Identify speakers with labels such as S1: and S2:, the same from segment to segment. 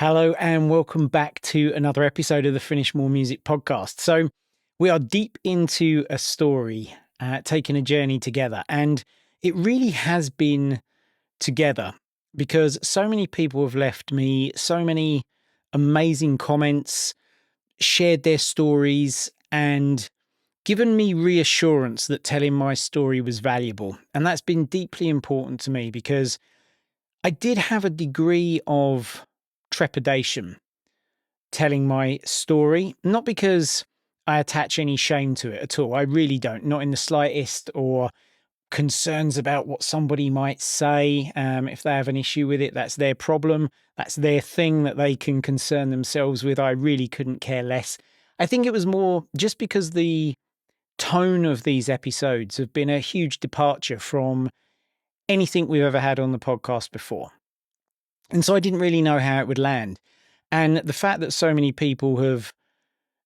S1: Hello and welcome back to another episode of the Finish More Music podcast. So we are deep into a story, taking a journey together, and it really has been together because so many people have left me so many amazing comments, shared their stories, and given me reassurance that telling my story was valuable. And that's been deeply important to me because I did have a degree of trepidation telling my story, not because I attach any shame to it at all. I really don't, not in the slightest, or concerns about what somebody might say. If they have an issue with it, that's their problem. That's their thing that they can concern themselves with. I really couldn't care less. I think it was more just because the tone of these episodes have been a huge departure from anything we've ever had on the podcast before. And so I didn't really know how it would land. And the fact that so many people have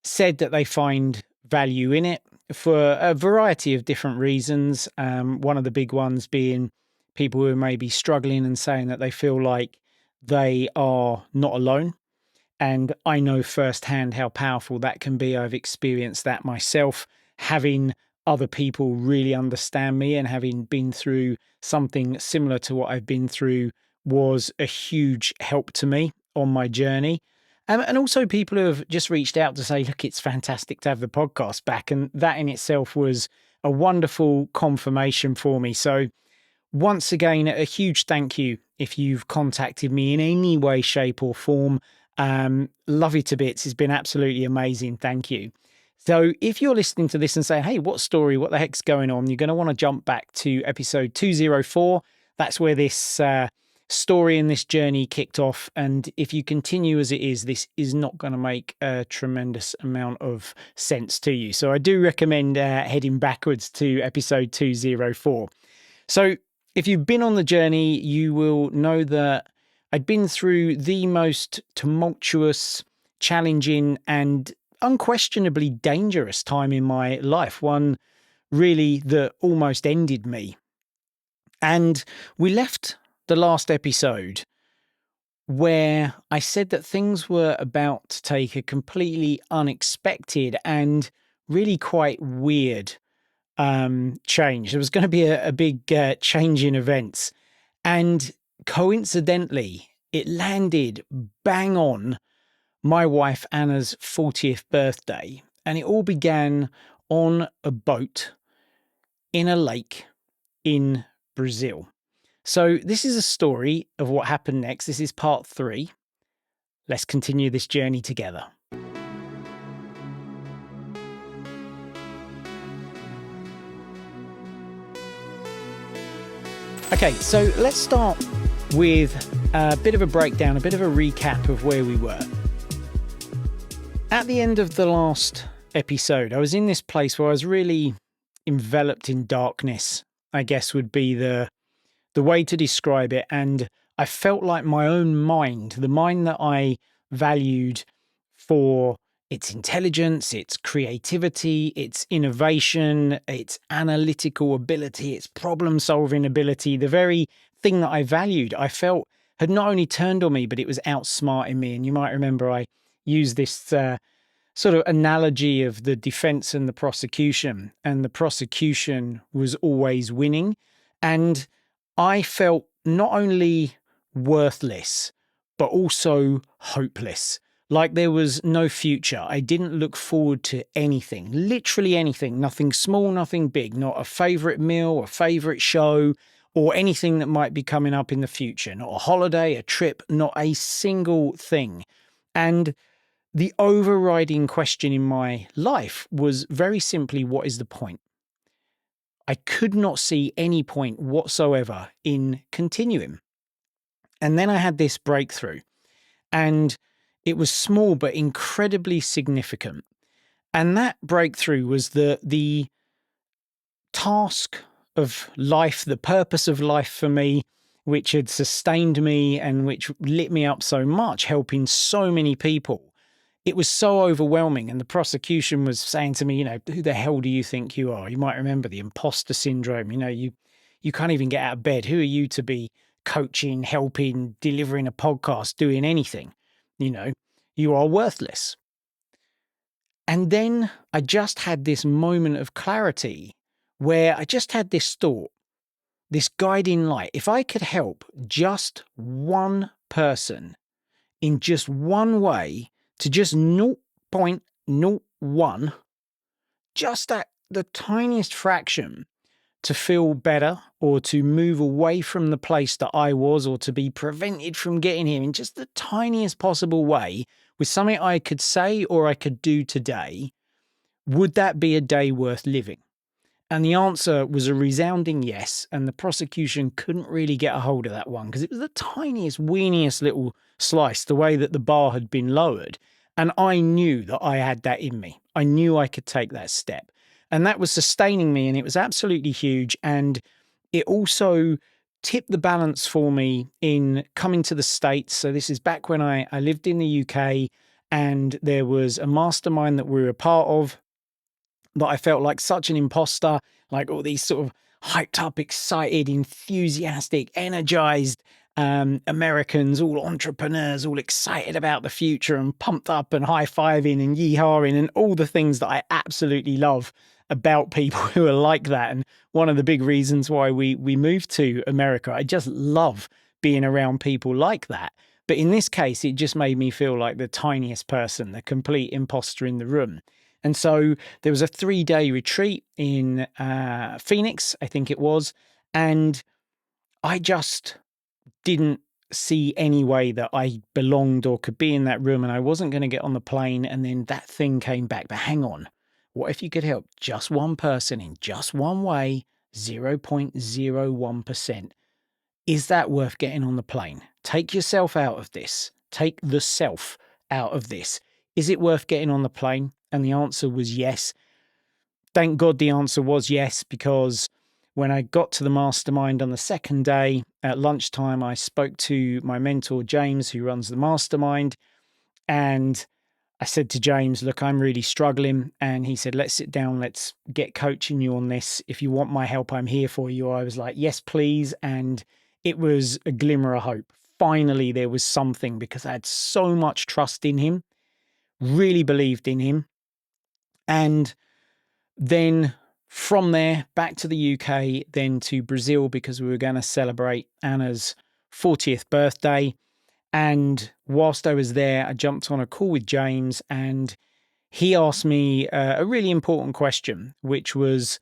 S1: said that they find value in it for a variety of different reasons. One of the big ones being people who may be struggling and saying that they feel like they are not alone. And I know firsthand how powerful that can be. I've experienced that myself, having other people really understand me and having been through something similar to what I've been through was a huge help to me on my journey. And also people who have just reached out to say, look, it's fantastic to have the podcast back. And that in itself was a wonderful confirmation for me. So once again, a huge thank you if you've contacted me in any way, shape or form. Love you to bits. It's been absolutely amazing. Thank you. So if you're listening to this and say, hey, what story, what the heck's going on? You're going to want to jump back to episode 204. That's where this story and this journey kicked off. And if you continue as it is, this is not going to make a tremendous amount of sense to you. So I do recommend heading backwards to episode 204. So if you've been on the journey, you will know that I'd been through the most tumultuous, challenging, and unquestionably dangerous time in my life, one really that almost ended me. And we left the last episode where I said that things were about to take a completely unexpected and really quite weird change. There was going to be a big change in events. And coincidentally, it landed bang on my wife Anna's 40th birthday. And it all began on a boat in a lake in Brazil. So this is a story of what happened next. This is part 3. Let's continue this journey together. Okay, so let's start with a bit of a breakdown, a bit of a recap of where we were. At the end of the last episode, I was in this place where I was really enveloped in darkness, I guess would be the way to describe it. And I felt like my own mind, the mind that I valued for its intelligence, its creativity, its innovation, its analytical ability, its problem-solving ability, the very thing that I valued, I felt had not only turned on me, but it was outsmarting me. And you might remember I used this sort of analogy of the defense and the prosecution, and the prosecution was always winning. And I felt not only worthless, but also hopeless. Like there was no future. I didn't look forward to anything, literally anything, nothing small, nothing big, not a favorite meal, a favorite show, or anything that might be coming up in the future, not a holiday, a trip, not a single thing. And the overriding question in my life was very simply, what is the point? I could not see any point whatsoever in continuing. And then I had this breakthrough, and it was small but incredibly significant. And that breakthrough was the task of life, the purpose of life for me, which had sustained me and which lit me up so much, helping so many people. It was so overwhelming. And the prosecution was saying to me, who the hell do you think you are? You might remember the imposter syndrome. You can't even get out of bed. Who are you to be coaching, helping, delivering a podcast, doing anything? You are worthless. And then I just had this moment of clarity where I just had this thought, this guiding light. If I could help just one person in just one way to just 0.01, just at the tiniest fraction, to feel better or to move away from the place that I was or to be prevented from getting here in just the tiniest possible way with something I could say or I could do today, would that be a day worth living? And the answer was a resounding yes. And the prosecution couldn't really get a hold of that one because it was the tiniest, weeniest little slice, the way that the bar had been lowered. And I knew that I had that in me. I knew I could take that step. And that was sustaining me. And it was absolutely huge. And it also tipped the balance for me in coming to the States. So this is back when I lived in the UK, and there was a mastermind that we were a part of that I felt like such an imposter, like all these sort of hyped up, excited, enthusiastic, energized Americans, all entrepreneurs, all excited about the future and pumped up and high-fiving and yee-hawing and all the things that I absolutely love about people who are like that. And one of the big reasons why we moved to America, I just love being around people like that. But in this case, it just made me feel like the tiniest person, the complete imposter in the room. And so there was a 3-day retreat in Phoenix, I think it was, and I just didn't see any way that I belonged or could be in that room, and I wasn't going to get on the plane. And then that thing came back. But hang on, what if you could help just one person in just one way, 0.01%? Is that worth getting on the plane? Take yourself out of this. Take the self out of this. Is it worth getting on the plane? And the answer was yes. Thank God the answer was yes, because when I got to the mastermind on the second day at lunchtime, I spoke to my mentor, James, who runs the mastermind. And I said to James, look, I'm really struggling. And he said, let's sit down. Let's get coaching you on this. If you want my help, I'm here for you. I was like, yes, please. And it was a glimmer of hope. Finally, there was something, because I had so much trust in him, really believed in him. And then from there, back to the UK, then to Brazil, because we were going to celebrate Anna's 40th birthday. And whilst I was there, I jumped on a call with James, and he asked me a really important question, which was,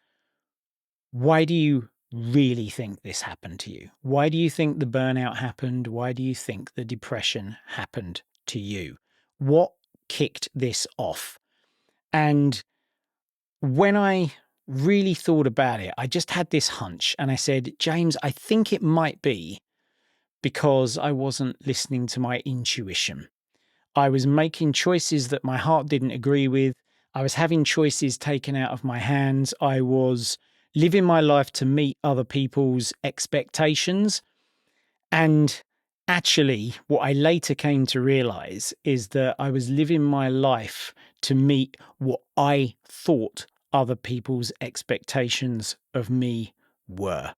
S1: why do you really think this happened to you? Why do you think the burnout happened? Why do you think the depression happened to you? What kicked this off? And when I really thought about it, I just had this hunch, and I said, James, I think it might be because I wasn't listening to my intuition. I was making choices that my heart didn't agree with. I was having choices taken out of my hands. I was living my life to meet other people's expectations. And actually, what I later came to realize is that I was living my life to meet what I thought other people's expectations of me were.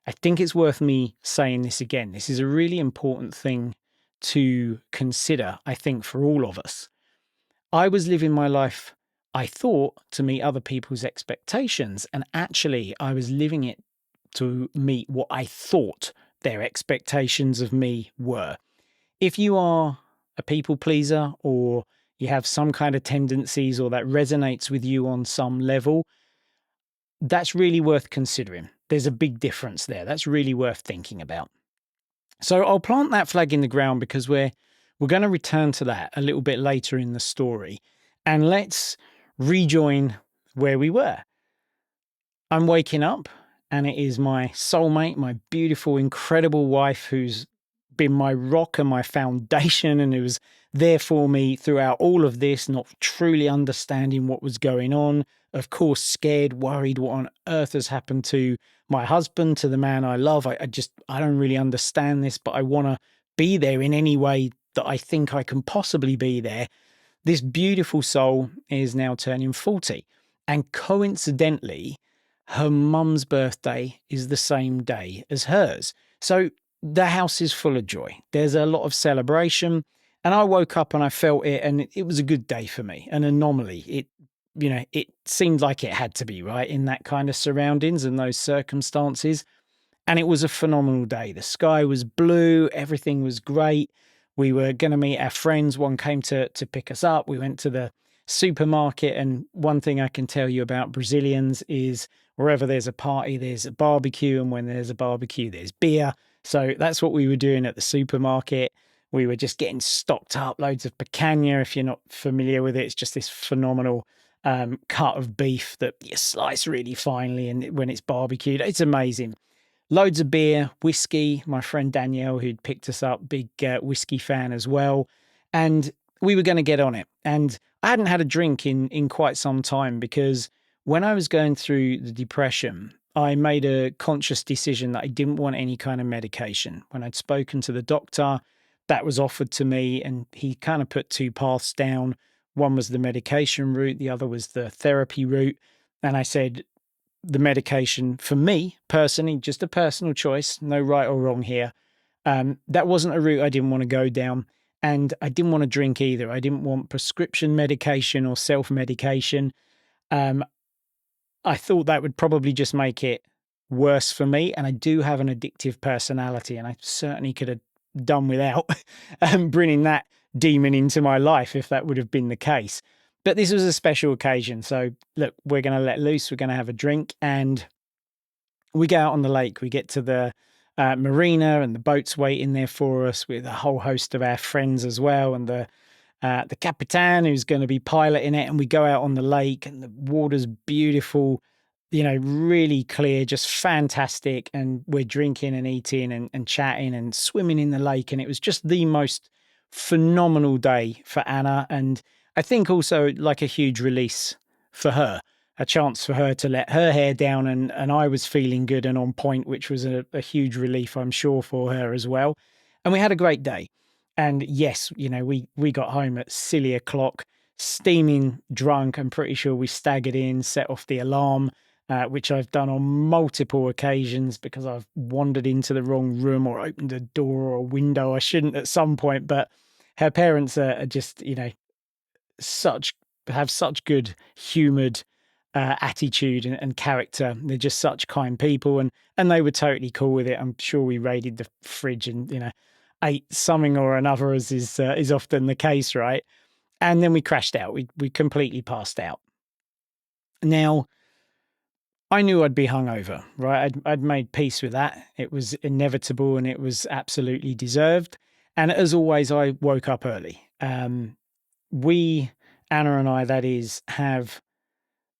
S1: I think it's worth me saying this again. This is a really important thing to consider, I think, for all of us. I was living my life, I thought, to meet other people's expectations, and actually I was living it to meet what I thought their expectations of me were. If you are a people pleaser, or you have some kind of tendencies, or that resonates with you on some level, that's really worth considering. There's a big difference there. That's really worth thinking about. So I'll plant that flag in the ground, because we're going to return to that a little bit later in the story. And let's rejoin where we were. I'm waking up, and it is my soulmate, my beautiful, incredible wife, who's been my rock and my foundation, and who was there for me throughout all of this, not truly understanding what was going on. Of course, scared, worried, what on earth has happened to my husband, to the man I love. I don't really understand this, but I want to be there in any way that I think I can possibly be there. This beautiful soul is now turning 40. And coincidentally, her mum's birthday is the same day as hers. So the house is full of joy. There's a lot of celebration. And I woke up and I felt it, and it was a good day for me, an anomaly. It seemed like it had to be, right, in that kind of surroundings and those circumstances. And it was a phenomenal day. The sky was blue, everything was great. We were going to meet our friends. One came to pick us up. We went to the supermarket. And one thing I can tell you about Brazilians is wherever there's a party, there's a barbecue. And when there's a barbecue, there's beer. So that's what we were doing at the supermarket. We were just getting stocked up, loads of picanha. If you're not familiar with it, it's just this phenomenal cut of beef that you slice really finely. And when it's barbecued, it's amazing. Loads of beer, whiskey. My friend Danielle, who'd picked us up, big whiskey fan as well. And we were going to get on it. And I hadn't had a drink in quite some time, because when I was going through the depression, I made a conscious decision that I didn't want any kind of medication. When I'd spoken to the doctor, that was offered to me, and he kind of put two paths down. One was the medication route, the other was the therapy route. And I said, the medication for me personally, just a personal choice, no right or wrong here. That wasn't a route I didn't want to go down. And I didn't want to drink either. I didn't want prescription medication or self-medication. I thought that would probably just make it worse for me. And I do have an addictive personality, and I certainly could have done without bringing that demon into my life if that would have been the case. But this was a special occasion. So look, we're going to let loose. We're going to have a drink, and we go out on the lake. We get to the marina, and the boat's waiting there for us with a whole host of our friends as well. And the Capitan, who's going to be piloting it. And we go out on the lake, and the water's beautiful, really clear, just fantastic. And we're drinking and eating and chatting and swimming in the lake. And it was just the most phenomenal day for Anna. And I think also like a huge release for her, a chance for her to let her hair down. And I was feeling good and on point, which was a huge relief, I'm sure, for her as well. And we had a great day. And yes, we got home at silly o'clock, steaming drunk. I'm pretty sure we staggered in, set off the alarm, which I've done on multiple occasions because I've wandered into the wrong room or opened a door or a window I shouldn't at some point. But her parents are just, have such good humoured attitude and character. They're just such kind people, and they were totally cool with it. I'm sure we raided the fridge and ate something or another, as is often the case, right? And then we crashed out. We completely passed out. Now, I knew I'd be hungover, right? I'd made peace with that. It was inevitable, and it was absolutely deserved. And as always, I woke up early. Anna and I, that is, have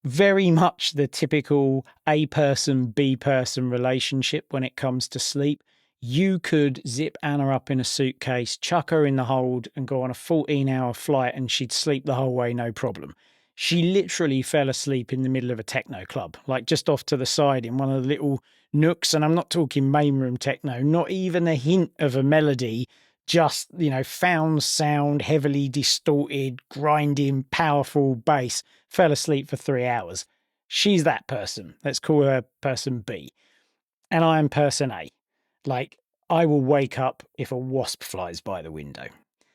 S1: very much the typical A person, B person relationship when it comes to sleep. You could zip Anna up in a suitcase, chuck her in the hold, and go on a 14-hour flight, and she'd sleep the whole way, no problem. She literally fell asleep in the middle of a techno club, like just off to the side in one of the little nooks. And I'm not talking main room techno, not even a hint of a melody, just, found sound, heavily distorted, grinding, powerful bass. Fell asleep for 3 hours. She's that person. Let's call her person B. And I am person A. Like, I will wake up if a wasp flies by the window.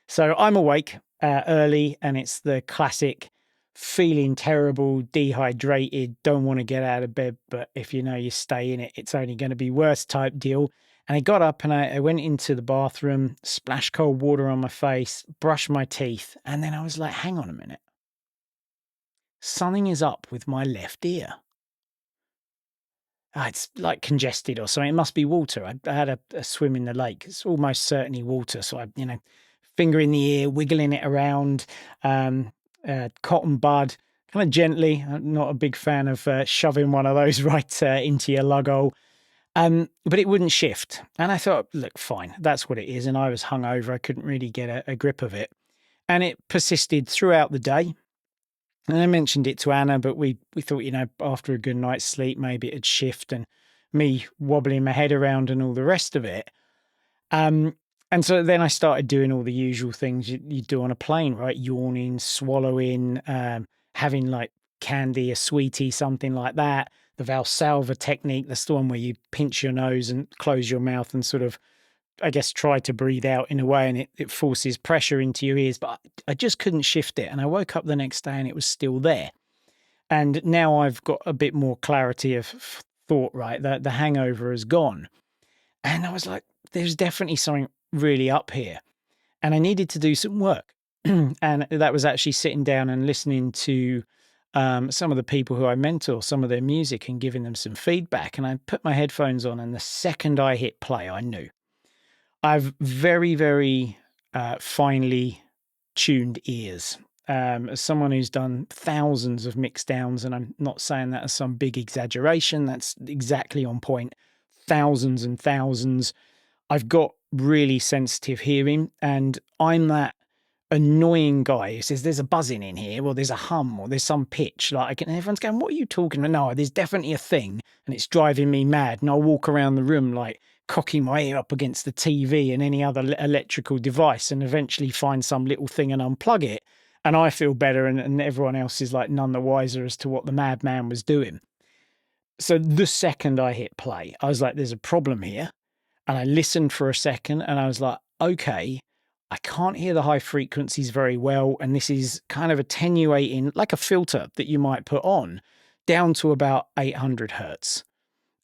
S1: So I'm awake early, and it's the classic feeling terrible, dehydrated, don't want to get out of bed, but if you stay in it, it's only going to be worse type deal. And I got up and I went into the bathroom, splashed cold water on my face, brushed my teeth, and then I was like, hang on a minute. Something is up with my left ear. It's like congested or something. It must be water. I had a swim in the lake. It's almost certainly water. So I, finger in the ear, wiggling it around, cotton bud, kind of gently. I'm not a big fan of shoving one of those right into your lug hole. But it wouldn't shift. And I thought, look, fine, that's what it is. And I was hungover. I couldn't really get a grip of it. And it persisted throughout the day. And I mentioned it to Anna, but we thought, after a good night's sleep, maybe it'd shift, and me wobbling my head around and all the rest of it. And so then I started doing all the usual things you do on a plane, right? Yawning, swallowing, having like candy, a sweetie, something like that. The Valsalva technique, that's the one where you pinch your nose and close your mouth and sort of I guess, try to breathe out in a way, and it forces pressure into your ears, but I just couldn't shift it. And I woke up the next day and it was still there. And now I've got a bit more clarity of thought, right? The hangover has gone. And I was like, there's definitely something really up here. And I needed to do some work. And that was actually sitting down and listening to some of the people who I mentor, some of their music, and giving them some feedback. And I put my headphones on, and the second I hit play, I knew. I've very, very finely tuned ears. As someone who's done thousands of mix downs, and I'm not saying that as some big exaggeration, that's exactly on point. Thousands and thousands. I've got really sensitive hearing, and I'm that annoying guy who says there's a buzzing in here, or there's a hum, or there's some pitch. Like, and everyone's going, "What are you talking about?" No, there's definitely a thing, and it's driving me mad. And I'll walk around the room like cocking my ear up against the TV and any other electrical device, and eventually find some little thing and unplug it. And I feel better, and everyone else is like none the wiser as to what the madman was doing. So the second I hit play, I was like, there's a problem here. And I listened for a second and I was like, okay, I can't hear the high frequencies very well. And this is kind of attenuating, like a filter that you might put on, down to about 800 hertz.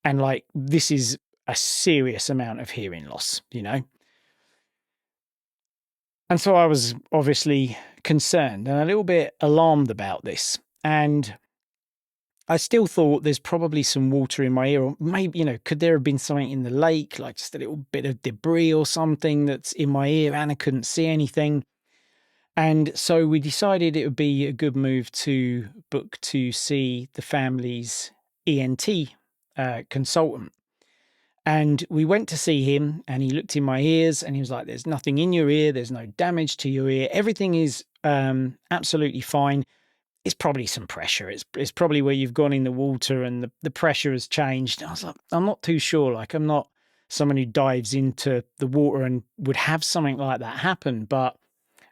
S1: And like, this is a serious amount of hearing loss, you know? And so I was obviously concerned and a little bit alarmed about this. And I still thought there's probably some water in my ear, or maybe, you know, could there have been something in the lake, like just a little bit of debris or something that's in my ear, and I couldn't see anything. And so we decided it would be a good move to book to see the family's ENT consultant. And we went to see him, and he looked in my ears and he was like, there's nothing in your ear. There's no damage to your ear. Everything is absolutely fine. It's probably some pressure. It's probably where you've gone in the water and the pressure has changed. And I was like, I'm not too sure. Like, I'm not someone who dives into the water and would have something like that happen. But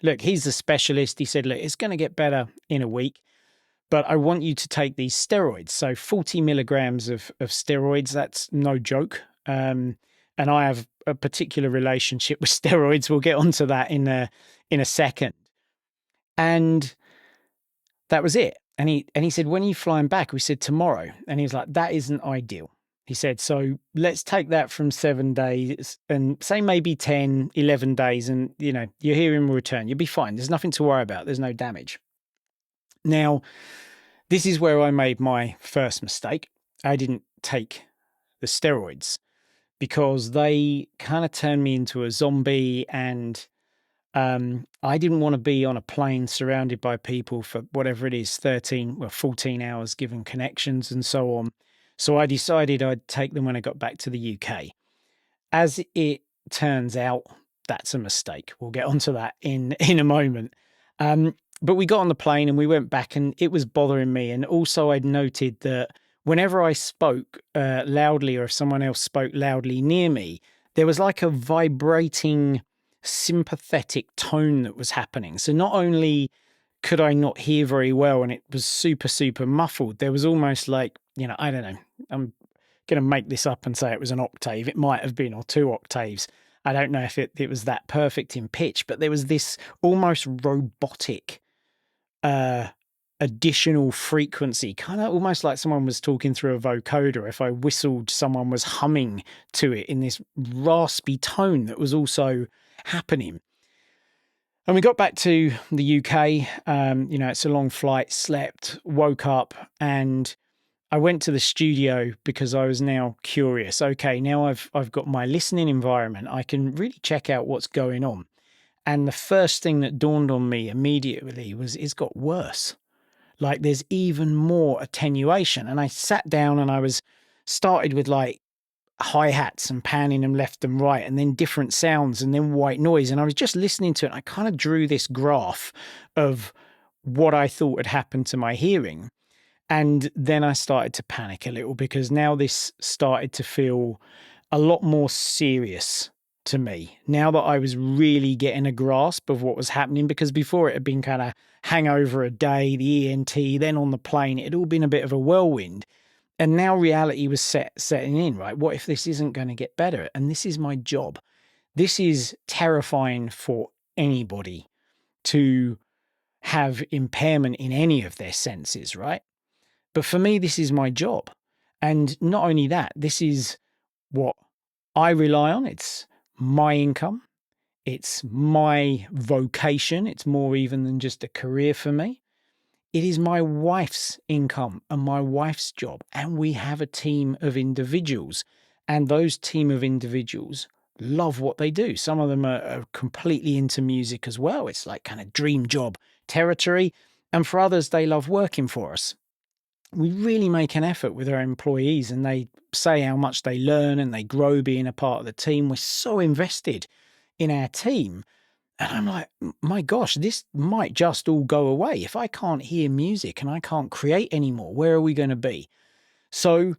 S1: look, he's a specialist. He said, look, it's going to get better in a week, but I want you to take these steroids. So 40 milligrams of steroids, that's no joke. And I have a particular relationship with steroids. We'll get onto that in a second. And that was it. And he said, when are you flying back? We said tomorrow. And he was like, that isn't ideal. He said, so let's take that from 7 days and say maybe 10, 11 days. And, you know, your hearing will return. You'll be fine. There's nothing to worry about. There's no damage. Now, this is where I made my first mistake. I didn't take the steroids because they kind of turned me into a zombie, and I didn't want to be on a plane surrounded by people for whatever it is, 14 hours given connections and so on. So I decided I'd take them when I got back to the UK. As it turns out, that's a mistake. We'll get onto that in a moment. But we got on the plane and we went back, and it was bothering me. And also I'd noted that whenever I spoke loudly, or if someone else spoke loudly near me, there was like a vibrating sympathetic tone that was happening. So not only could I not hear very well and it was super, super muffled, there was almost like, you know, I don't know, I'm going to make this up and say it was an octave. It might have been, or 2 octaves. I don't know if it was that perfect in pitch, but there was this almost robotic additional frequency, kind of almost like someone was talking through a vocoder. If I whistled, someone was humming to it in this raspy tone that was also happening. And we got back to the UK, you know, it's a long flight, slept, woke up, and I went to the studio because I was now curious. Okay, now I've got my listening environment. I can really check out what's going on. And the first thing that dawned on me immediately was it's got worse. Like, there's even more attenuation. And I sat down and I was started with like hi-hats and panning them left and right, and then different sounds, and then white noise. And I was just listening to it. And I kind of drew this graph of what I thought had happened to my hearing. And then I started to panic a little, because now this started to feel a lot more serious to me, now that I was really getting a grasp of what was happening. Because before, it had been kind of hangover a day, the ENT, then on the plane, it had all been a bit of a whirlwind. And now reality was setting in, right? What if this isn't going to get better? And this is my job. This is terrifying for anybody to have impairment in any of their senses, right? But for me, this is my job. And not only that, this is what I rely on. It's my income. It's my vocation. It's more even than just a career for me. It is my wife's income and my wife's job. And we have a team of individuals. And those team of individuals love what they do. Some of them are completely into music as well. It's like kind of dream job territory. And for others, they love working for us. We really make an effort with our employees, and they say how much they learn and they grow being a part of the team. We're so invested in our team. And I'm like, my gosh, this might just all go away. If I can't hear music and I can't create anymore, where are we going to be? So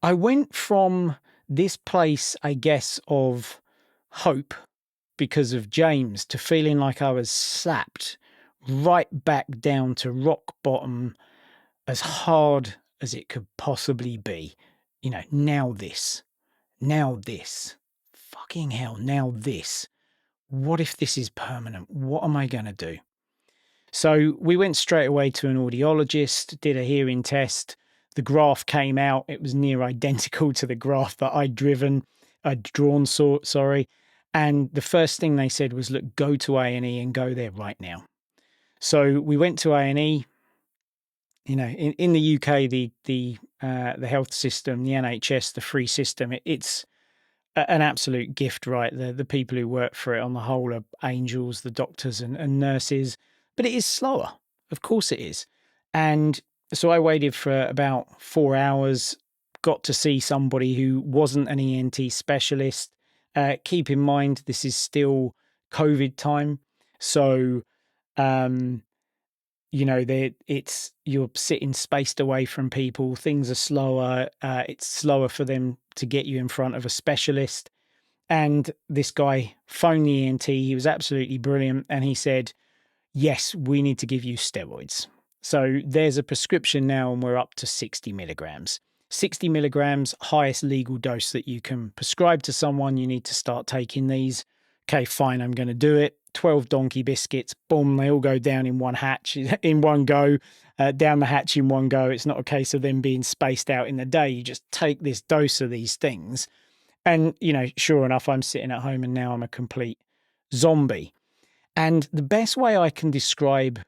S1: I went from this place, I guess, of hope because of James to feeling like I was slapped right back down to rock bottom, as hard as it could possibly be. You know, now this, fucking hell, now this. What if this is permanent? What am I going to do? So we went straight away to an audiologist, did a hearing test. The graph came out. It was near identical to the graph that I'd drawn, sorry. And the first thing they said was, look, go to A&E and go there right now. So we went to A&E. You know, in the UK, the health system, the NHS, the free system, it's an absolute gift, right? The people who work for it on the whole are angels, the doctors and nurses, but it is slower. Of course it is. And so I waited for about 4 hours, got to see somebody who wasn't an ENT specialist. Keep in mind, this is still COVID time. So, you know, you're sitting spaced away from people. Things are slower. It's slower for them to get you in front of a specialist. And this guy phoned the ENT. He was absolutely brilliant. And he said, yes, we need to give you steroids. So there's a prescription now, and we're up to 60 milligrams. 60 milligrams, highest legal dose that you can prescribe to someone. You need to start taking these. Okay, fine, I'm going to do it. 12 donkey biscuits, boom, they all go down in one hatch, in one go, down the hatch in one go. It's not a case of them being spaced out in the day. You just take this dose of these things. And, you know, sure enough, I'm sitting at home and now I'm a complete zombie. And the best way I can describe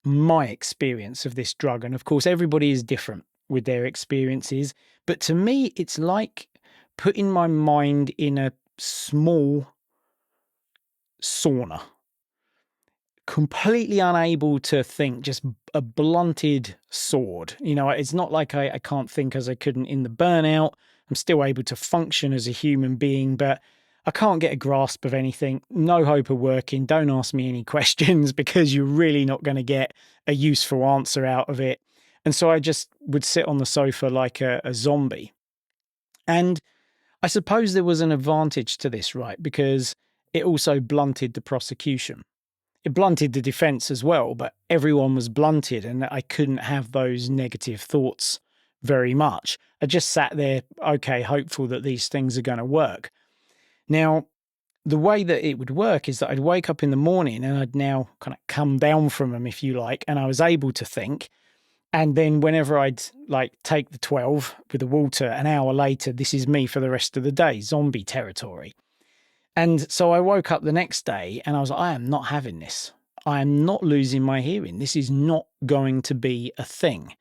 S1: my experience of this drug, and of course, everybody is different with their experiences, but to me, it's like putting my mind in a small sauna, completely unable to think, just a blunted sword. You know, it's not like I can't think as I couldn't in the burnout. I'm still able to function as a human being, but I can't get a grasp of anything. No hope of working. Don't ask me any questions because you're really not going to get a useful answer out of it. And so I just would sit on the sofa like a zombie. And I suppose there was an advantage to this, right? Because it also blunted the prosecution. It blunted the defense as well, but everyone was blunted and I couldn't have those negative thoughts very much. I just sat there, okay, hopeful that these things are going to work. Now, the way that it would work is that I'd wake up in the morning and I'd now kind of come down from them, if you like, and I was able to think. And then whenever I'd like take the 12 with the water, an hour later, this is me for the rest of the day, zombie territory. And so I woke up the next day and I was like, I am not having this. I am not losing my hearing. This is not going to be a thing.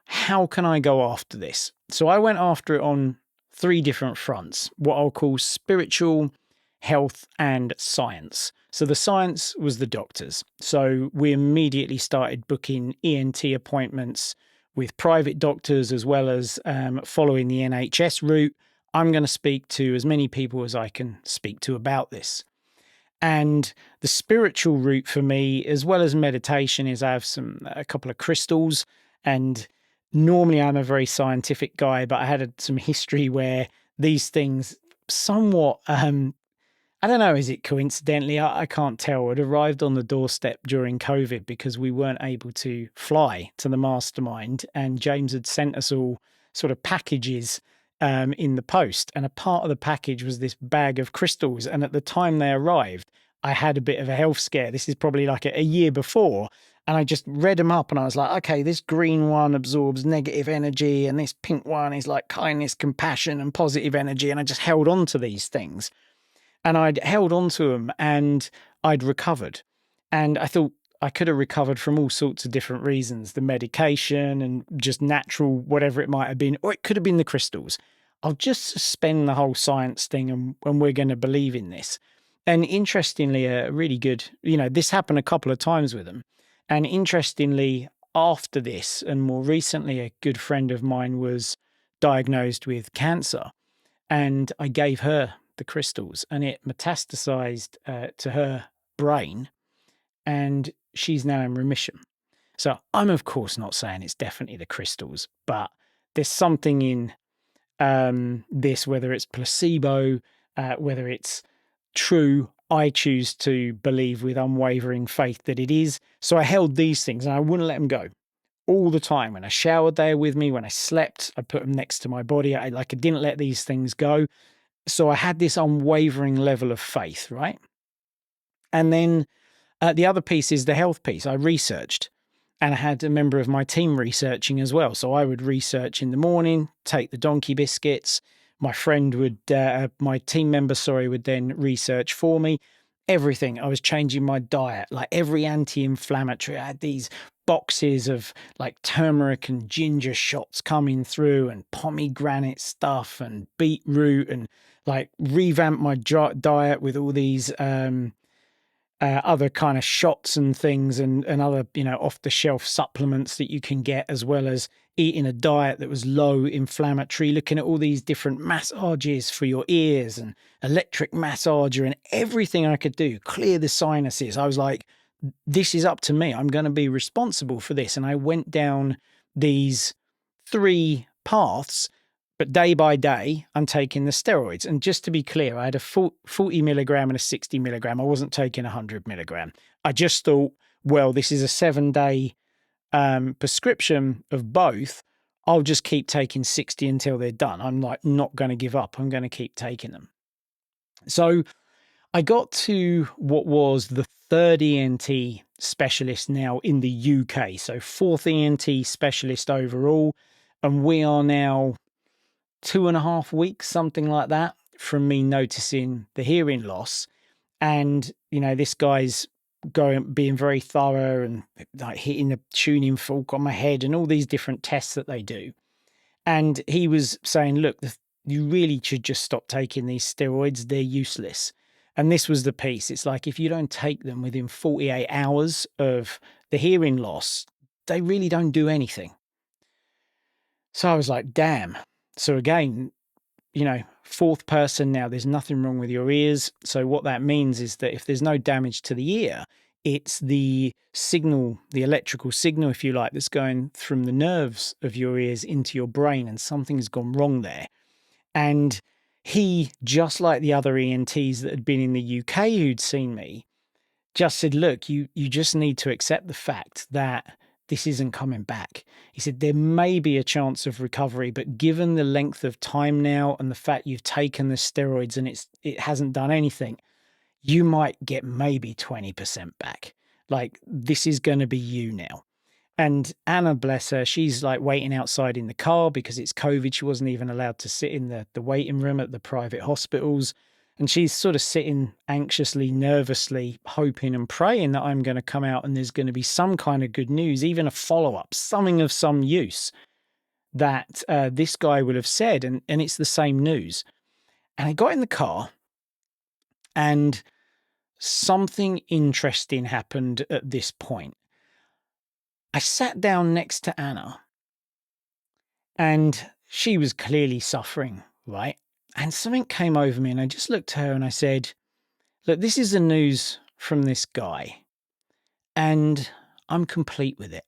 S1: How can I go after this? So I went after it on 3 different fronts, what I'll call spiritual, health, and science. So the science was the doctors. So we immediately started booking ENT appointments with private doctors as well as following the NHS route. I'm going to speak to as many people as I can speak to about this. And the spiritual route for me, as well as meditation, is I have a couple of crystals. And normally I'm a very scientific guy, but I had some history where these things somewhat, I don't know, is it coincidentally? I can't tell. It arrived on the doorstep during COVID because we weren't able to fly to the mastermind. And James had sent us all sort of packages in the post. And a part of the package was this bag of crystals. And at the time they arrived, I had a bit of a health scare. This is probably like a year before. And I just read them up and I was like, okay, this green one absorbs negative energy and this pink one is like kindness, compassion, and positive energy. And I just held on to these things. And I'd held on to them and I'd recovered. And I thought I could have recovered from all sorts of different reasons, the medication and just natural, whatever it might have been, or it could have been the crystals. I'll just suspend the whole science thing and we're going to believe in this. And interestingly, a really good, this happened a couple of times with them. And interestingly, after this, and more recently, a good friend of mine was diagnosed with cancer. And I gave her the crystals and it metastasized to her brain. And she's now in remission. So I'm, of course, not saying it's definitely the crystals, but there's something in this, whether it's placebo, whether it's true. I choose to believe with unwavering faith that it is. So I held these things and I wouldn't let them go all the time. When I showered, they were with me. When I slept, I put them next to my body. I didn't let these things go. So I had this unwavering level of faith, right? And then the other piece is the health piece. I researched and I had a member of my team researching as well. So I would research in the morning, take the donkey biscuits. My friend would, my team member, would then research for me. Everything. I was changing my diet, like every anti-inflammatory. I had these boxes of like turmeric and ginger shots coming through and pomegranate stuff and beetroot and like revamp my diet with all these other kind of shots and things and other, off the shelf supplements that you can get, as well as eating a diet that was low inflammatory, looking at all these different massages for your ears and electric massager and everything I could do, clear the sinuses. I was like, this is up to me. I'm going to be responsible for this. And I went down these 3 paths. But day by day, I'm taking the steroids. And just to be clear, I had a 40 milligram and a 60 milligram. I wasn't taking 100 milligram. I just thought, well, this is a 7-day prescription of both. I'll just keep taking 60 until they're done. I'm like not going to give up. I'm going to keep taking them. So I got to what was the 3rd ENT specialist now in the UK. So 4th ENT specialist overall. And we are now 2.5 weeks, something like that, from me noticing the hearing loss. And, this guy's being very thorough and like hitting the tuning fork on my head and all these different tests that they do. And he was saying, look, you really should just stop taking these steroids. They're useless. And this was the piece. It's like, if you don't take them within 48 hours of the hearing loss, they really don't do anything. So I was like, damn. So again, 4th person now, there's nothing wrong with your ears. So what that means is that if there's no damage to the ear, it's the signal, the electrical signal, if you like, that's going from the nerves of your ears into your brain, and something's gone wrong there. And he, just like the other ENTs that had been in the UK who'd seen me, just said, look, you just need to accept the fact that this isn't coming back. He said, there may be a chance of recovery, but given the length of time now and the fact you've taken the steroids and it hasn't done anything, you might get maybe 20% back. Like, this is going to be you now. And Anna, bless her, she's like waiting outside in the car because it's COVID. She wasn't even allowed to sit in the waiting room at the private hospitals. And she's sort of sitting anxiously, nervously, hoping and praying that I'm going to come out and there's going to be some kind of good news, even a follow-up, something of some use that this guy would have said. And it's the same news. And I got in the car and something interesting happened at this point. I sat down next to Anna and she was clearly suffering, right? And something came over me and I just looked at her and I said, look, this is the news from this guy and I'm complete with it.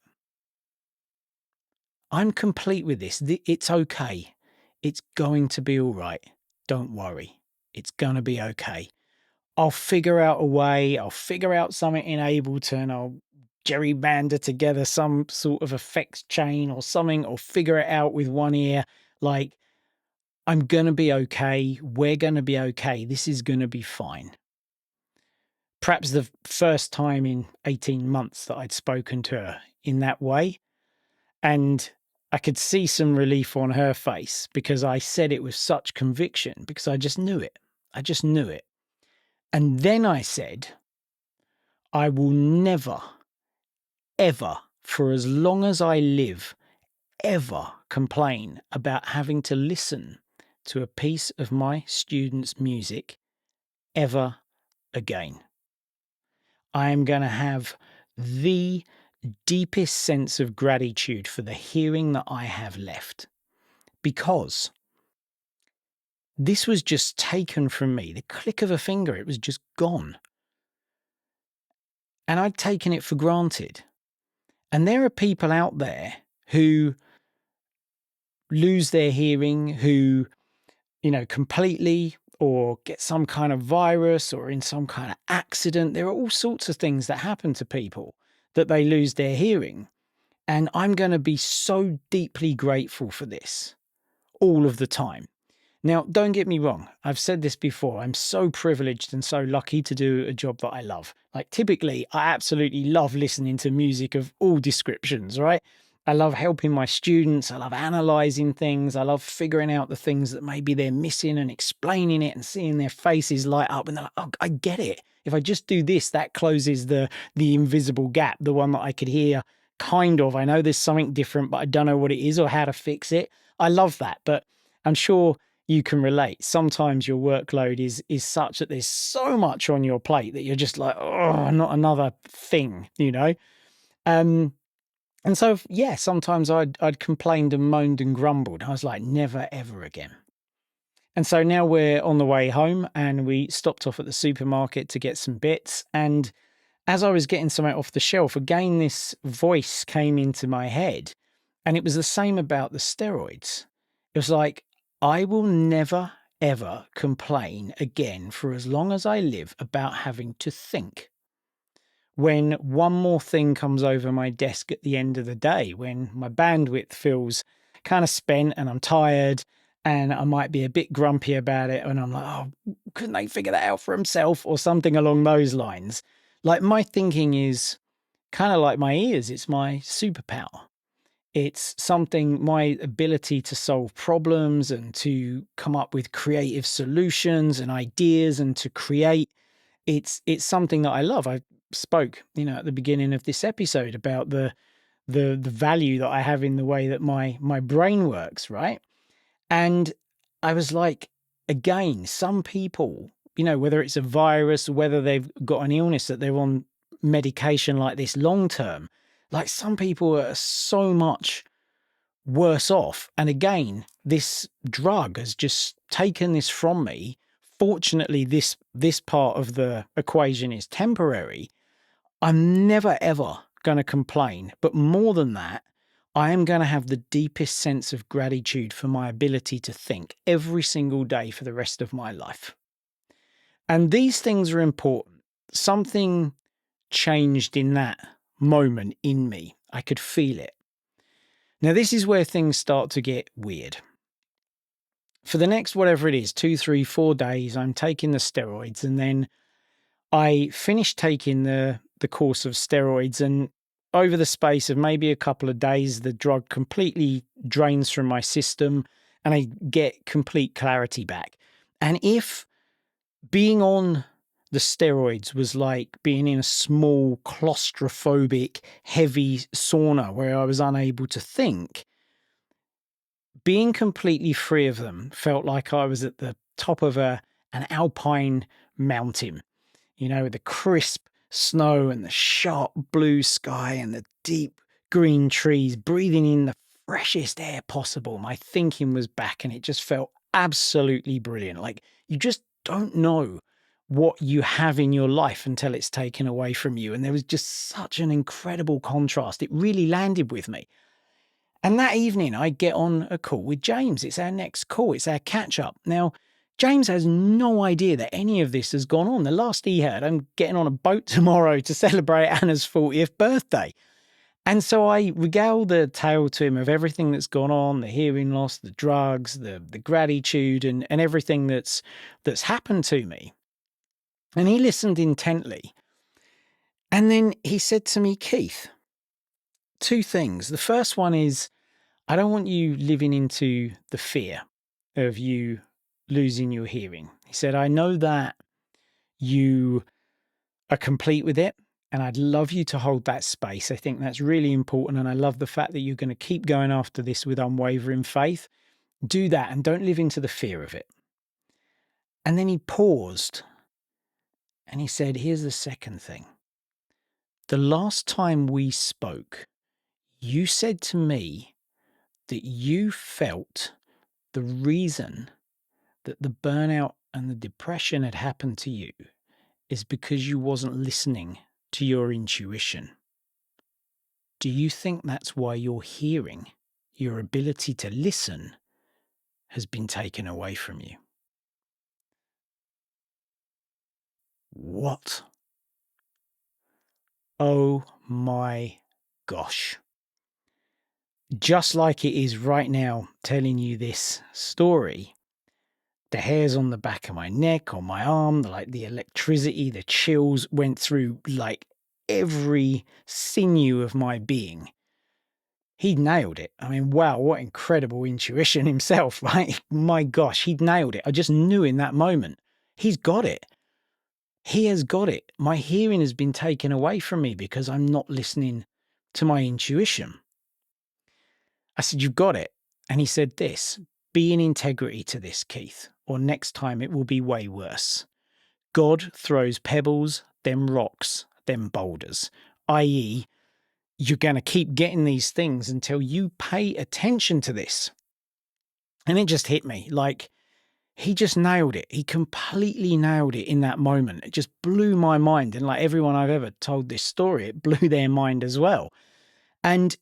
S1: I'm complete with this. It's okay. It's going to be all right. Don't worry. It's going to be okay. I'll figure out a way. I'll figure out something in Ableton. I'll gerrymander together some sort of effects chain or something, or figure it out with one ear. Like, I'm going to be okay. We're going to be okay. This is going to be fine. Perhaps the first time in 18 months that I'd spoken to her in that way. And I could see some relief on her face because I said it with such conviction, because I just knew it. I just knew it. And then I said, I will never, ever, for as long as I live, ever complain about having to listen to a piece of my students' music ever again. I am going to have the deepest sense of gratitude for the hearing that I have left, because this was just taken from me. The click of a finger, it was just gone. And I'd taken it for granted. And there are people out there who lose their hearing, who, completely, or get some kind of virus or in some kind of accident. There are all sorts of things that happen to people that they lose their hearing. And I'm going to be so deeply grateful for this all of the time. Now, don't get me wrong. I've said this before. I'm so privileged and so lucky to do a job that I love. Like, typically, I absolutely love listening to music of all descriptions, right? I love helping my students. I love analyzing things. I love figuring out the things that maybe they're missing and explaining it and seeing their faces light up. And they're like, oh, I get it. If I just do this, that closes the invisible gap, the one that I could hear kind of. I know there's something different, but I don't know what it is or how to fix it. I love that. But I'm sure you can relate. Sometimes your workload is such that there's so much on your plate that you're just like, oh, not another thing, And so, yeah, sometimes I'd complained and moaned and grumbled. I was like, never, ever again. And so now we're on the way home and we stopped off at the supermarket to get some bits. And as I was getting something off the shelf, again, this voice came into my head. And it was the same about the steroids. It was like, I will never, ever complain again for as long as I live about having to think. When one more thing comes over my desk at the end of the day, when my bandwidth feels kind of spent and I'm tired and I might be a bit grumpy about it and I'm like, oh, couldn't they figure that out for himself or something along those lines? Like, my thinking is kind of like my ears. It's my superpower. It's something, my ability to solve problems and to come up with creative solutions and ideas and to create. It's something that I love. I spoke, at the beginning of this episode about the value that I have in the way that my brain works, right? And I was like, again, some people, whether it's a virus, whether they've got an illness that they're on medication like this long term, like, some people are so much worse off. And again, this drug has just taken this from me. Fortunately, this part of the equation is temporary. I'm never, ever going to complain. But more than that, I am going to have the deepest sense of gratitude for my ability to think every single day for the rest of my life. And these things are important. Something changed in that moment in me. I could feel it. Now, this is where things start to get weird. For the next, whatever it is, 2, 3, 4 days, I'm taking the steroids, and then I finished taking the course of steroids, and over the space of maybe a couple of days, the drug completely drains from my system and I get complete clarity back. And if being on the steroids was like being in a small, claustrophobic, heavy sauna where I was unable to think, being completely free of them felt like I was at the top of an alpine mountain, with the crisp snow and the sharp blue sky and the deep green trees, breathing in the freshest air possible. My thinking was back and it just felt absolutely brilliant. Like, you just don't know what you have in your life until it's taken away from you. And there was just such an incredible contrast. It really landed with me. And that evening, I get on a call with James. It's our next call. It's our catch up. Now, James has no idea that any of this has gone on. The last he heard, I'm getting on a boat tomorrow to celebrate Anna's 40th birthday. And so I regaled the tale to him of everything that's gone on, the hearing loss, the drugs, the gratitude, and everything that's happened to me. And he listened intently. And then he said to me, Keith, two things. The first one is, I don't want you living into the fear of you losing your hearing. He said, I know that you are complete with it, and I'd love you to hold that space. I think that's really important. And I love the fact that you're going to keep going after this with unwavering faith. Do that and don't live into the fear of it. And then he paused and he said, here's the second thing. The last time we spoke, you said to me that you felt the reason that the burnout and the depression had happened to you is because you wasn't listening to your intuition. Do you think that's why your hearing, your ability to listen, has been taken away from you? What? Oh my gosh. Just like it is right now telling you this story, the hairs on the back of my neck, on my arm, like the electricity, the chills went through like every sinew of my being. He nailed it. I mean, wow, what incredible intuition himself, right? My gosh, he'd nailed it. I just knew in that moment, he's got it. He has got it. My hearing has been taken away from me because I'm not listening to my intuition. I said, you've got it. And he said this, be in integrity to this, Keith, or next time it will be way worse. God throws pebbles, then rocks, then boulders, i.e., you're going to keep getting these things until you pay attention to this. And it just hit me like he just nailed it. He completely nailed it in that moment. It just blew my mind. And like everyone I've ever told this story, it blew their mind as well. And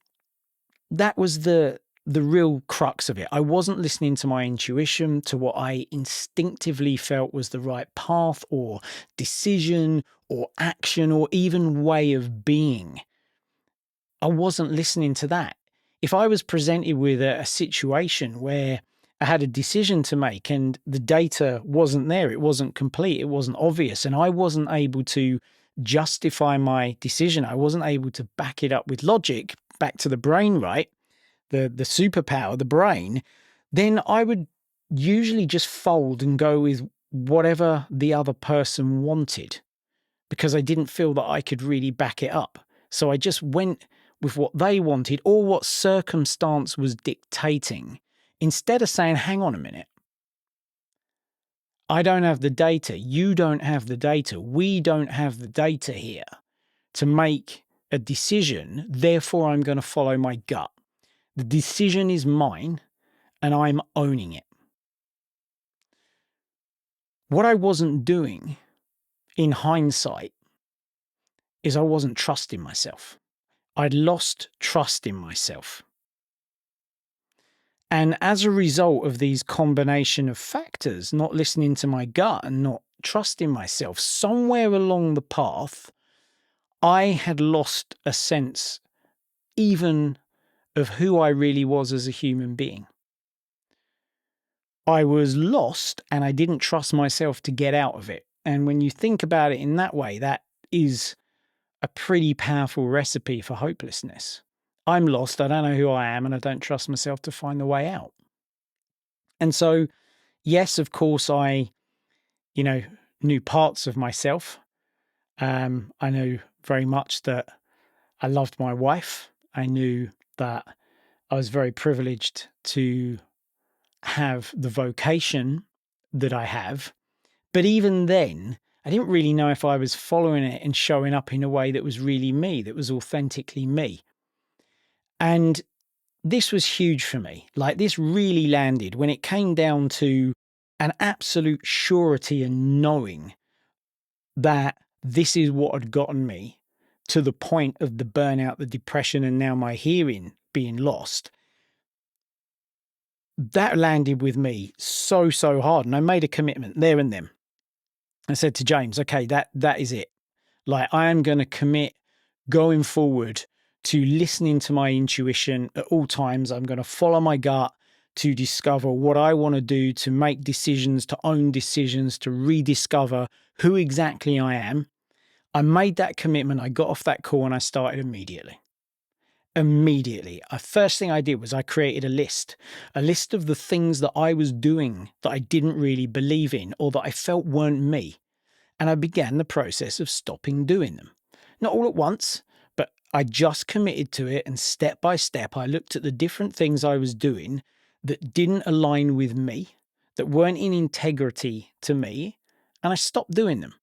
S1: that was the real crux of it. I wasn't listening to my intuition, to what I instinctively felt was the right path or decision or action or even way of being. I wasn't listening to that. If I was presented with a situation where I had a decision to make and the data wasn't there, it wasn't complete, it wasn't obvious, and I wasn't able to justify my decision, I wasn't able to back it up with logic, back to the brain, right? The superpower, the brain, then I would usually just fold and go with whatever the other person wanted because I didn't feel that I could really back it up. So I just went with what they wanted or what circumstance was dictating, instead of saying, hang on a minute, I don't have the data, you don't have the data, we don't have the data here to make a decision, therefore I'm going to follow my gut. The decision is mine and I'm owning it. What I wasn't doing in hindsight is I wasn't trusting myself. I'd lost trust in myself. And as a result of these combination of factors, not listening to my gut and not trusting myself, somewhere along the path, I had lost a sense even of who I really was as a human being. I was lost and I didn't trust myself to get out of it. And when you think about it in that way, that is a pretty powerful recipe for hopelessness. I'm lost, I don't know who I am, and I don't trust myself to find the way out. And so, yes, of course, I, knew parts of myself. I knew very much that I loved my wife. I knew that I was very privileged to have the vocation that I have. But even then, I didn't really know if I was following it and showing up in a way that was really me, that was authentically me. And this was huge for me. Like, this really landed when it came down to an absolute surety and knowing that this is what had gotten me to the point of the burnout, the depression, and now my hearing being lost. That landed with me so hard. And I made a commitment there and then. I said to James, okay, that is it. Like, I am going to commit going forward to listening to my intuition at all times. I'm going to follow my gut to discover what I want to do, to make decisions, to own decisions, to rediscover who exactly I am. I made that commitment. I got off that call and I started immediately. First thing I did was I created a list of the things that I was doing that I didn't really believe in or that I felt weren't me. And I began the process of stopping doing them. Not all at once, but I just committed to it. And step by step, I looked at the different things I was doing that didn't align with me, that weren't in integrity to me, and I stopped doing them.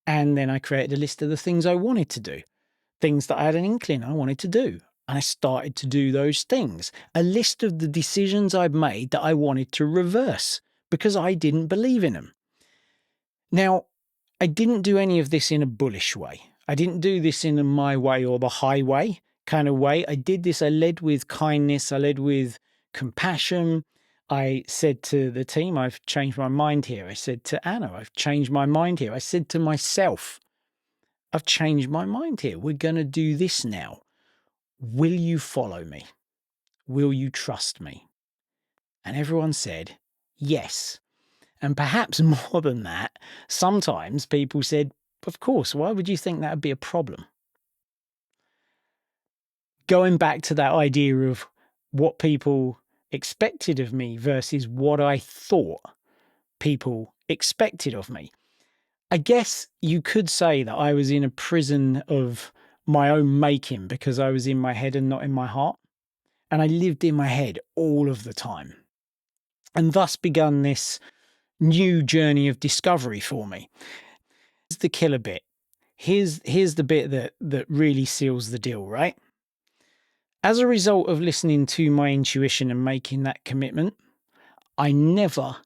S1: And then I created a list of the things I wanted to do, things that I had an inkling I wanted to do. And I started to do those things. A list of the decisions I'd made that I wanted to reverse because I didn't believe in them. Now, I didn't do any of this in a bullish way. I didn't do this in a my way or the highway kind of way. I led with kindness. I led with compassion. I said to the team, I've changed my mind here. I said to Anna, I've changed my mind here. I said to myself, I've changed my mind here. We're going to do this now. Will you follow me? Will you trust me? And everyone said, yes. And perhaps more than that, sometimes people said, of course, why would you think that would be a problem? Going back to that idea of what people expected of me versus what I thought people expected of me. I guess you could say that I was in a prison of my own making because I was in my head and not in my heart. And I lived in my head all of the time. And thus begun this new journey of discovery for me. Here's the killer bit. Here's the bit that really seals the deal, right? As a result of listening to my intuition and making that commitment, I never,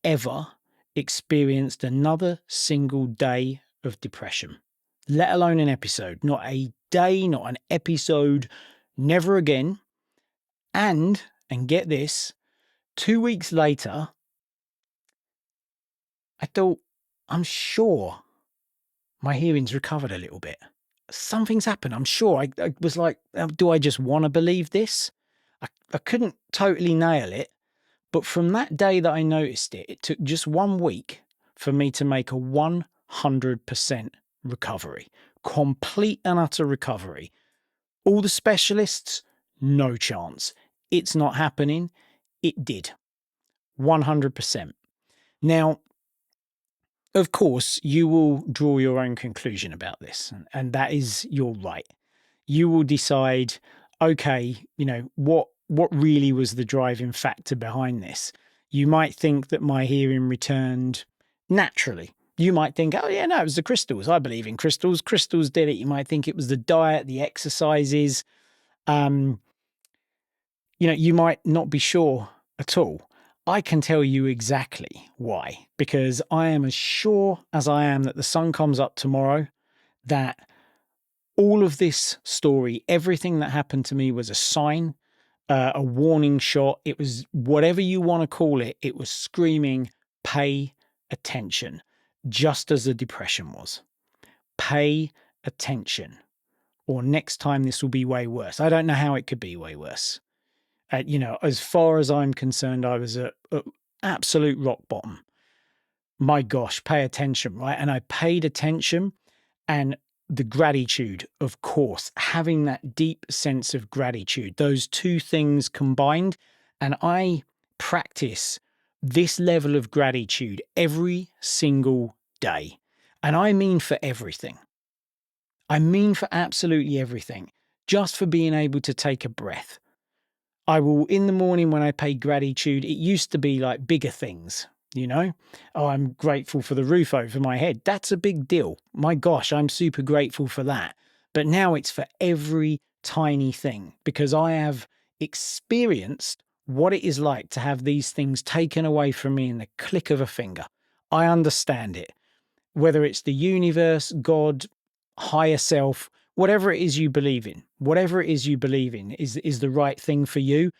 S1: ever experienced another single day of depression, let alone an episode. Not a day, not an episode, never again. And get this, 2 weeks later, I thought, I'm sure my hearing's recovered a little bit. Something's happened. I'm sure. I was like, do I just want to believe this? I couldn't totally nail it. But from that day that I noticed it, it took just 1 week for me to make a 100% recovery. Complete and utter recovery. All the specialists, no chance. It's not happening. It did. 100%. Now, of course, you will draw your own conclusion about this, and that is your right. You will decide, okay, what really was the driving factor behind this? You might think that my hearing returned naturally. You might think, oh yeah, no, it was the crystals. I believe in crystals. Crystals did it. You might think it was the diet, the exercises. You might not be sure at all. I can tell you exactly why, because I am as sure as I am that the sun comes up tomorrow, that all of this story, everything that happened to me was a sign, a warning shot. It was whatever you want to call it. It was screaming, pay attention, just as the depression was. Pay attention, or next time this will be way worse. I don't know how it could be way worse. As far as I'm concerned, I was at absolute rock bottom. My gosh, pay attention, right? And I paid attention, and the gratitude, of course, having that deep sense of gratitude, those two things combined. And I practice this level of gratitude every single day. And I mean for everything. I mean for absolutely everything, just for being able to take a breath. I will, in the morning when I pay gratitude, it used to be like bigger things, Oh, I'm grateful for the roof over my head. That's a big deal. My gosh, I'm super grateful for that. But now it's for every tiny thing, because I have experienced what it is like to have these things taken away from me in the click of a finger. I understand it. Whether it's the universe, God, higher self, whatever it is you believe in, is the right thing for you.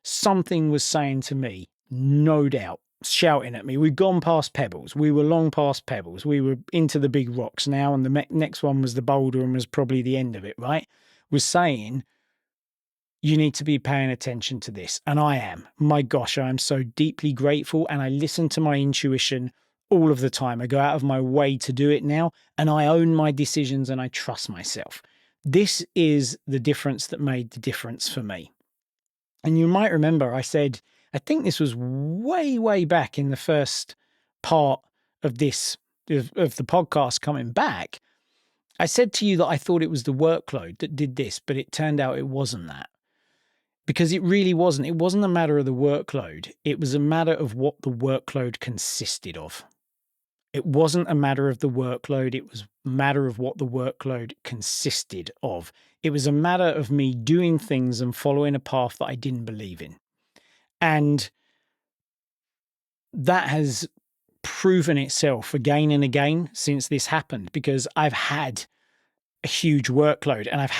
S1: Something was saying to me, no doubt, shouting at me. We'd gone past pebbles. We were long past pebbles. We were into the big rocks now, and the next one was the boulder and was probably the end of it, right? was saying, you need to be paying attention to this. And I am. My gosh, I am so deeply grateful. And I listen to my intuition all of the time. I go out of my way to do it now. And I own my decisions and I trust myself. This is the difference that made the difference for me. And you might remember I said, I think this was way, way back in the first part of this, of the podcast coming back. I said to you that I thought it was the workload that did this, but it turned out it wasn't that. Because it really wasn't. It wasn't a matter of the workload. It was a matter of what the workload consisted of. It wasn't a matter of the workload. It was a matter of what the workload consisted of. It was a matter of me doing things and following a path that I didn't believe in. And that has proven itself again and again since this happened, because I've had a huge workload, and I've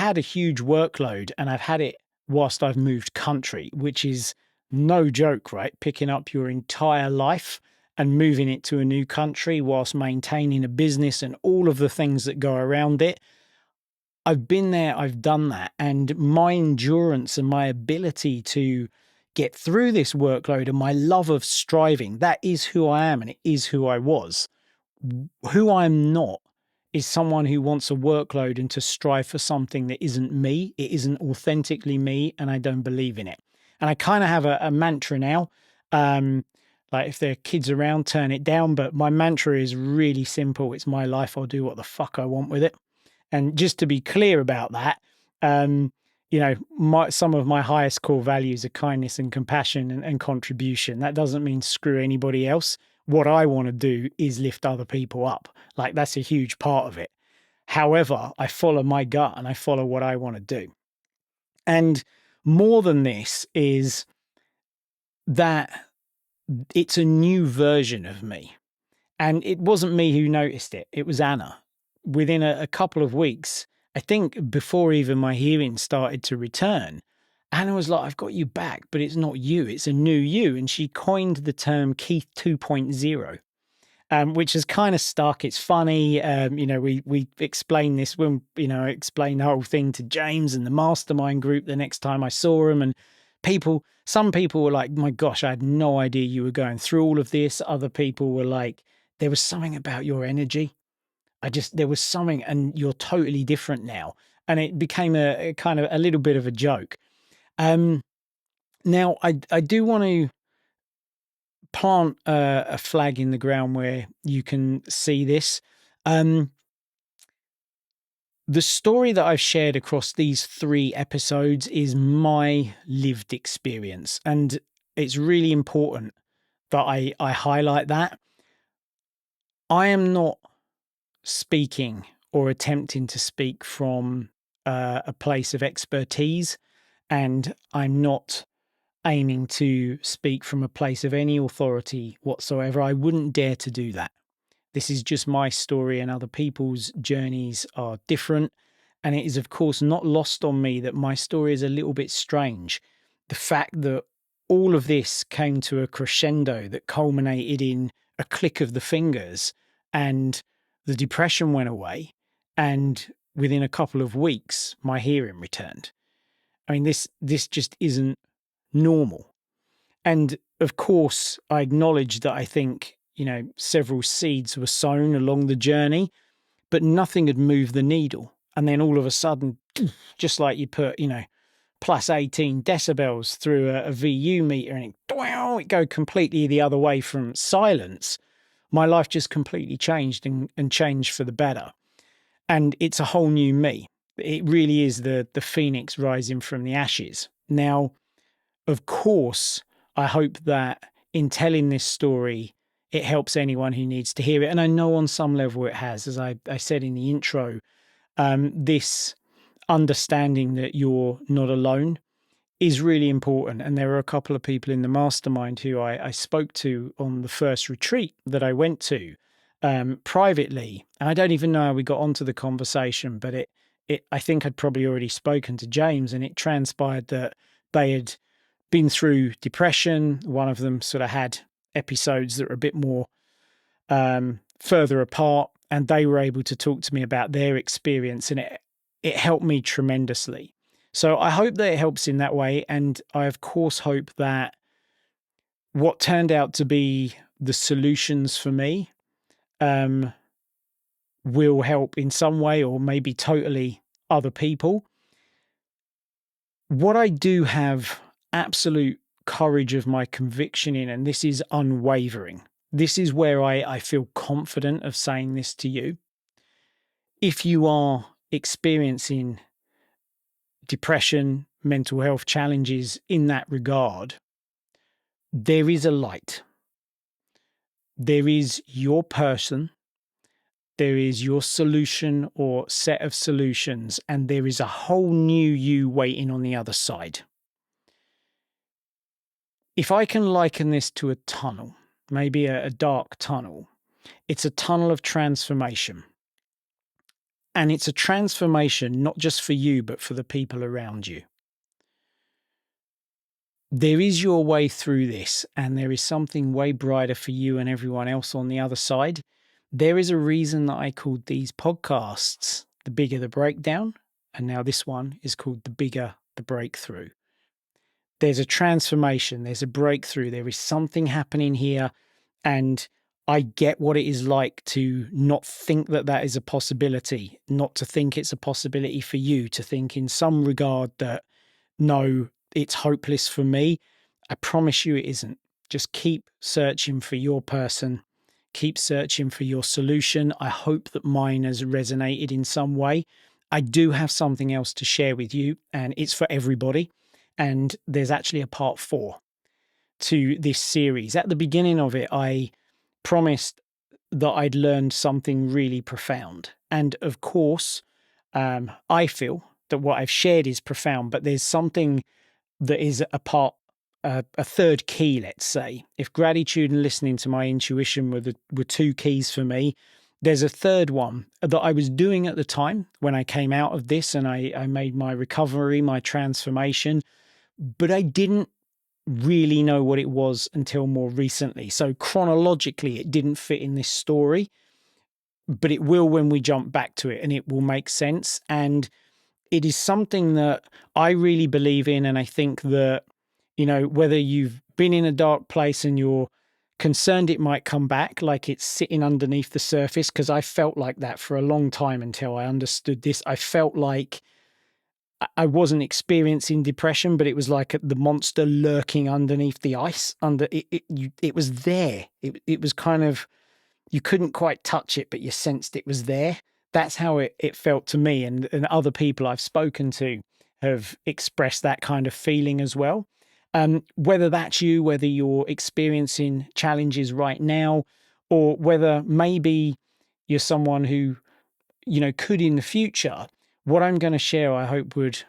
S1: had it whilst I've moved country, which is no joke, right? Picking up your entire life and moving it to a new country whilst maintaining a business and all of the things that go around it. I've been there, I've done that. And my endurance and my ability to get through this workload and my love of striving, that is who I am and it is who I was. Who I'm not is someone who wants a workload and to strive for something that isn't me. It isn't authentically me, and I don't believe in it. And I kind of have a mantra now. Like if there are kids around, turn it down. But my mantra is really simple. It's my life. I'll do what the fuck I want with it. And just to be clear about that, some of my highest core values are kindness and compassion and contribution. That doesn't mean screw anybody else. What I want to do is lift other people up. Like that's a huge part of it. However, I follow my gut and I follow what I want to do. And more than this is that it's a new version of me. And it wasn't me who noticed it. It was Anna. Within a couple of weeks, I think before even my hearing started to return, Anna was like, I've got you back, but it's not you. It's a new you. And she coined the term Keith 2.0, which is kind of stuck. It's funny. We explained this when, I explained the whole thing to James and the mastermind group the next time I saw him. And some people were like, my gosh, I had no idea you were going through all of this. Other people were like, there was something about your energy. There was something, and you're totally different now. And it became a kind of a little bit of a joke. Now, I do want to plant a flag in the ground where you can see this. The story that I've shared across these 3 episodes is my lived experience. And it's really important that I highlight that. I am not speaking or attempting to speak from a place of expertise, and I'm not aiming to speak from a place of any authority whatsoever. I wouldn't dare to do that. This is just my story, and other people's journeys are different. And it is, of course, not lost on me that my story is a little bit strange. The fact that all of this came to a crescendo that culminated in a click of the fingers, and the depression went away, and within a couple of weeks, my hearing returned. I mean, this just isn't normal. And of course, I acknowledge that I think, several seeds were sown along the journey, but nothing had moved the needle. And then all of a sudden, just like you put, plus 18 decibels through a VU meter and it go completely the other way from silence, my life just completely changed and changed for the better. And it's a whole new me. It really is the phoenix rising from the ashes. Now, of course, I hope that in telling this story, it helps anyone who needs to hear it. And I know on some level it has. As I said in the intro, this understanding that you're not alone is really important. And there are a couple of people in the mastermind who I spoke to on the first retreat that I went to privately. And I don't even know how we got onto the conversation, but I think I'd probably already spoken to James, and it transpired that they had been through depression. One of them sort of had episodes that were a bit more further apart, and they were able to talk to me about their experience. And it helped me tremendously. So I hope that it helps in that way. And I, of course, hope that what turned out to be the solutions for me will help in some way, or maybe totally other people. What I do have absolute courage of my conviction in, and this is unwavering, this is where I feel confident of saying this to you. If you are experiencing depression, mental health challenges in that regard, there is a light. There is your person. There is your solution or set of solutions, and there is a whole new you waiting on the other side. If I can liken this to a tunnel, maybe a dark tunnel, it's a tunnel of transformation. And it's a transformation not just for you, but for the people around you. There is your way through this, and there is something way brighter for you and everyone else on the other side. There is a reason that I called these podcasts The Bigger the Breakdown, and now this one is called The Bigger the Breakthrough. There's a transformation, there's a breakthrough, there is something happening here, and I get what it is like to not think that that is a possibility, not to think it's a possibility for you, to think in some regard that, no, it's hopeless for me. I promise you it isn't. Just keep searching for your person. Keep searching for your solution. I hope that mine has resonated in some way. I do have something else to share with you, and it's for everybody. And there's actually a part 4 to this series. At the beginning of it, I promised that I'd learned something really profound. And of course, I feel that what I've shared is profound, but there's something that is a third key, let's say. If gratitude and listening to my intuition were 2 keys for me, there's a third one that I was doing at the time when I came out of this and I made my recovery, my transformation, but I didn't really know what it was until more recently. So chronologically, it didn't fit in this story, but it will when we jump back to it, and it will make sense. And it is something that I really believe in. And I think that, whether you've been in a dark place and you're concerned it might come back, like it's sitting underneath the surface, because I felt like that for a long time until I understood this. I felt like I wasn't experiencing depression, but it was like the monster lurking underneath the ice. It was there. It was kind of, you couldn't quite touch it, but you sensed it was there. That's how it felt to me. And other people I've spoken to have expressed that kind of feeling as well. Whether that's you, whether you're experiencing challenges right now, or whether maybe you're someone who, could in the future, what I'm going to share, I hope, would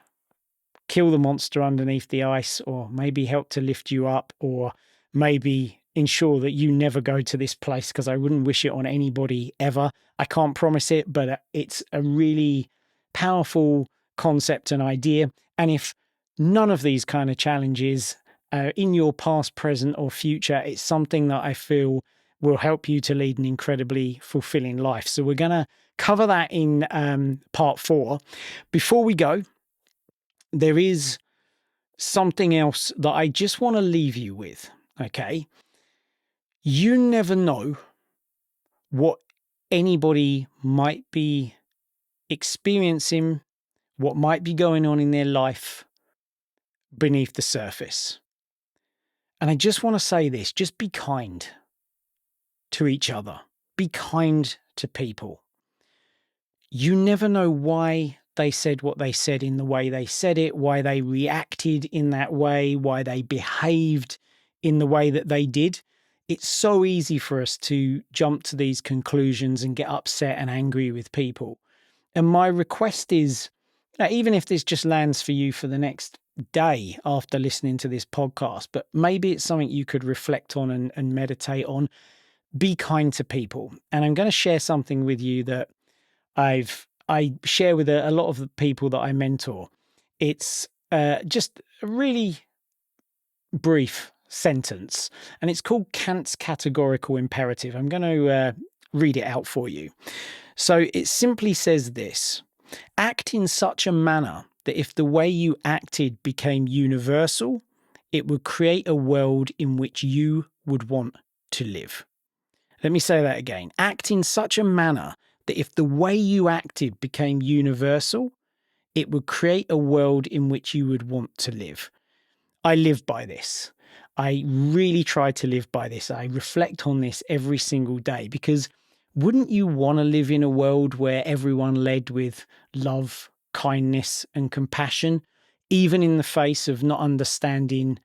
S1: kill the monster underneath the ice, or maybe help to lift you up, or maybe ensure that you never go to this place, because I wouldn't wish it on anybody ever. I can't promise it, but it's a really powerful concept and idea. And if none of these kind of challenges in your past, present, or future, it's something that I feel will help you to lead an incredibly fulfilling life. So we're going to cover that in part 4. Before we go, there is something else that I just want to leave you with, okay? You never know what anybody might be experiencing, what might be going on in their life beneath the surface. And I just want to say this, just be kind to each other. Be kind to people. You never know why they said what they said in the way they said it, why they reacted in that way, why they behaved in the way that they did. It's so easy for us to jump to these conclusions and get upset and angry with people. And my request is, even if this just lands for you for the next day after listening to this podcast, but maybe it's something you could reflect on and meditate on, be kind to people. And I'm going to share something with you that I share with a lot of the people that I mentor. It's just a really brief sentence, and it's called Kant's categorical imperative. I'm going to read it out for you. So it simply says this: Act in such a manner that if the way you acted became universal, it would create a world in which you would want to live. Let me say that again. Act in such a manner that if the way you acted became universal, it would create a world in which you would want to live. I live by this. I really try to live by this. I reflect on this every single day, because wouldn't you want to live in a world where everyone led with love, kindness, and compassion, even in the face of not understanding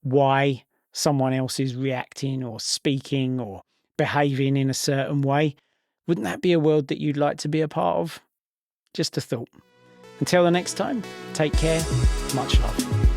S1: why someone else is reacting or speaking or behaving in a certain way? Wouldn't that be a world that you'd like to be a part of? Just a thought. Until the next time, take care. Much love.